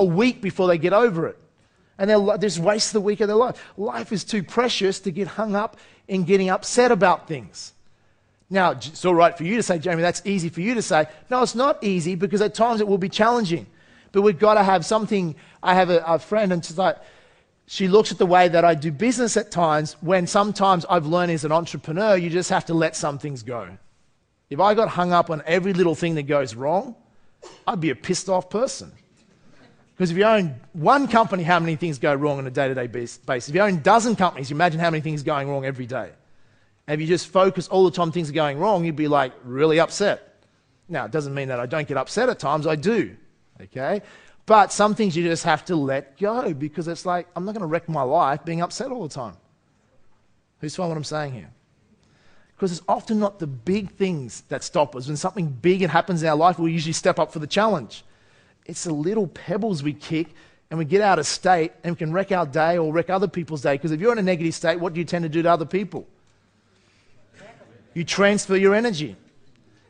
a week before they get over it. And they'll just waste the week of their life. Life is too precious to get hung up in getting upset about things. Now, it's all right for you to say, Jamie, that's easy for you to say. No, it's not easy, because at times it will be challenging. But we've got to have something. I have a friend, and she's like, she looks at the way that I do business at times, when sometimes I've learned as an entrepreneur, you just have to let some things go. If I got hung up on every little thing that goes wrong, I'd be a pissed off person. Because if you own one company, how many things go wrong on a day-to-day basis? If you own a dozen companies, you imagine how many things are going wrong every day. And if you just focus all the time things are going wrong, you'd be like really upset. Now, it doesn't mean that I don't get upset at times, I do. Okay? But some things you just have to let go, because it's like, I'm not going to wreck my life being upset all the time. Who's following what I'm saying here? Because it's often not the big things that stop us. When something big happens in our life, we usually step up for the challenge. It's the little pebbles we kick, and we get out of state, and we can wreck our day or wreck other people's day. Because if you're in a negative state, what do you tend to do to other people? You transfer your energy.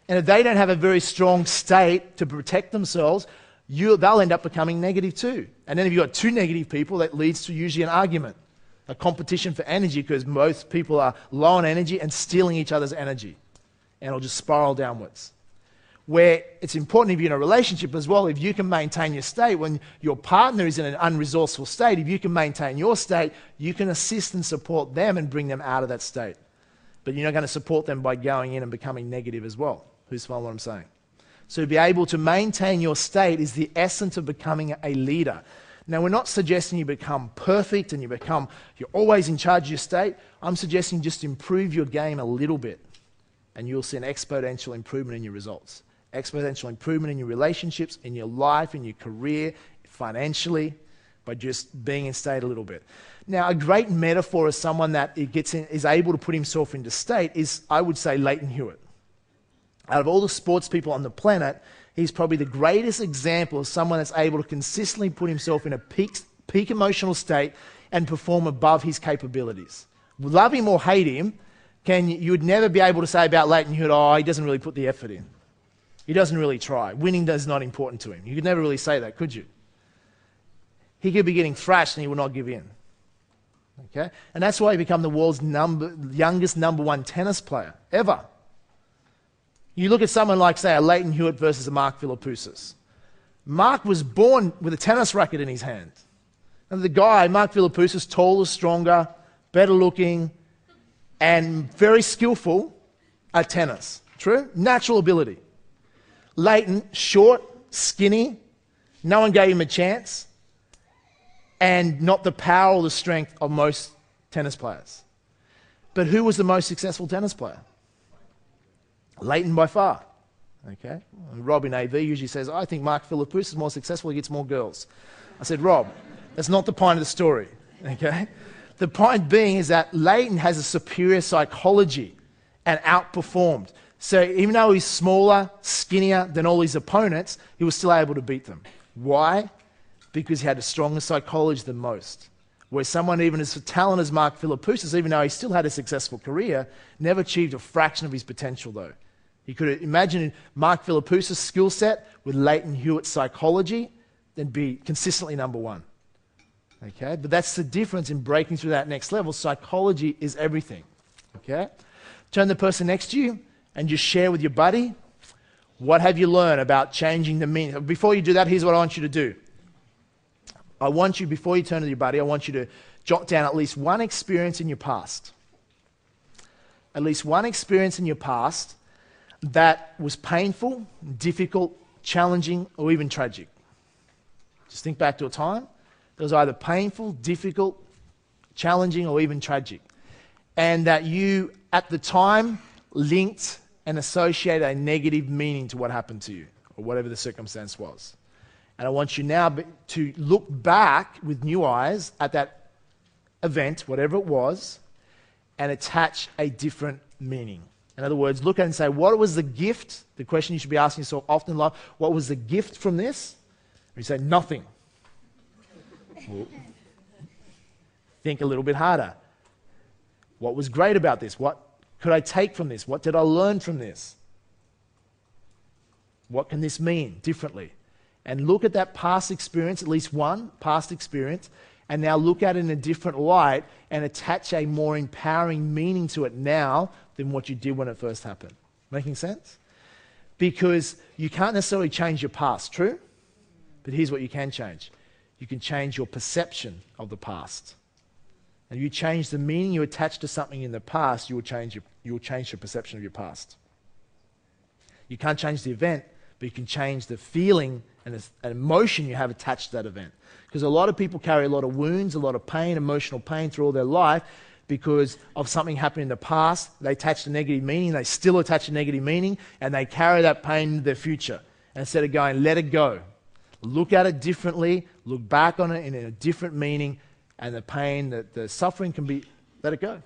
And if they don't have a very strong state to protect themselves, they'll end up becoming negative too. And then if you've got two negative people, that leads to usually an argument, a competition for energy, because most people are low on energy and stealing each other's energy. And it'll just spiral downwards. Where it's important, if you're in a relationship as well, if you can maintain your state when your partner is in an unresourceful state, if you can maintain your state, you can assist and support them and bring them out of that state. But you're not going to support them by going in and becoming negative as well. Who's following what I'm saying? So to be able to maintain your state is the essence of becoming a leader. Now, we're not suggesting you become perfect and you're always in charge of your state. I'm suggesting just improve your game a little bit, and you'll see an exponential improvement in your results. Exponential improvement in your relationships, in your life, in your career, financially, by just being in state a little bit. Now, a great metaphor of someone that is able to put himself into state is, I would say, Leighton Hewitt. Out of all the sports people on the planet, he's probably the greatest example of someone that's able to consistently put himself in a peak emotional state and perform above his capabilities. Love him or hate him, you would never be able to say about Leighton Hewitt, oh, he doesn't really put the effort in. He doesn't really try. Winning is not important to him. You could never really say that, could you? He could be getting thrashed and he would not give in. Okay? And that's why he became the world's youngest number one tennis player ever. You look at someone like, say, a Leighton Hewitt versus a Mark Philippoussis. Mark was born with a tennis racket in his hand. And the guy, Mark Philippoussis, taller, stronger, better looking, and very skillful at tennis. True? Natural ability. Leighton, short, skinny, no one gave him a chance, and not the power or the strength of most tennis players. But who was the most successful tennis player? Leighton by far. Okay? Rob in AV usually says, I think Mark Philippoussis is more successful, he gets more girls. I said, Rob, that's not the point of the story. Okay? The point being is that Leighton has a superior psychology and outperformed. So even though he's smaller, skinnier than all his opponents, he was still able to beat them. Why? Because he had a stronger psychology than most. Where someone even as talented as Mark Philippoussis, even though he still had a successful career, never achieved a fraction of his potential though. You could imagine Mark Philippoussis' skill set with Leighton Hewitt's psychology, then be consistently number one. Okay? But that's the difference in breaking through that next level. Psychology is everything. Okay? Turn the person next to you and just share with your buddy, what have you learned about changing the meaning? Before you do that, here's what I want you to do. I want you, before you turn to your buddy, I want you to jot down at least one experience in your past. At least one experience in your past that was painful, difficult, challenging, or even tragic. Just think back to a time that was either painful, difficult, challenging, or even tragic. And that you, at the time, linked and associated a negative meaning to what happened to you, or whatever the circumstance was. And I want you now to look back with new eyes at that event, whatever it was, and attach a different meaning. In other words, look at it and say, what was the gift? The question you should be asking yourself often in life, what was the gift from this? And you say, nothing. Well, think a little bit harder. What was great about this? What could I take from this? What did I learn from this? What can this mean differently? and look at that past experience, at least one past experience, and now look at it in a different light and attach a more empowering meaning to it now than what you did when it first happened. Making sense? Because you can't necessarily change your past, true? But here's what you can change. You can change your perception of the past. And if you change the meaning you attach to something in the past, you will change your perception of your past. You can't change the event, but you can change the feeling and an emotion you have attached to that event. Because a lot of people carry a lot of wounds, a lot of pain, emotional pain through all their life because of something happened in the past. They attached a negative meaning, they still attach a negative meaning, and they carry that pain into their future. And instead of going, let it go. Look at it differently, look back on it in a different meaning, and the pain, the suffering can be, let it go.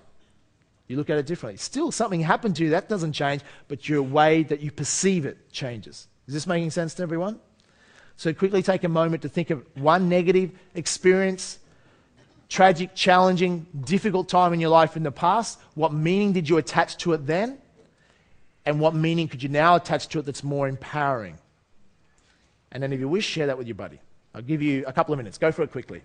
You look at it differently. Still, something happened to you, that doesn't change, but your way that you perceive it changes. Is this making sense to everyone? So quickly take a moment to think of one negative experience, tragic, challenging, difficult time in your life in the past. What meaning did you attach to it then? And what meaning could you now attach to it that's more empowering? And then if you wish, share that with your buddy. I'll give you a couple of minutes. Go for it quickly.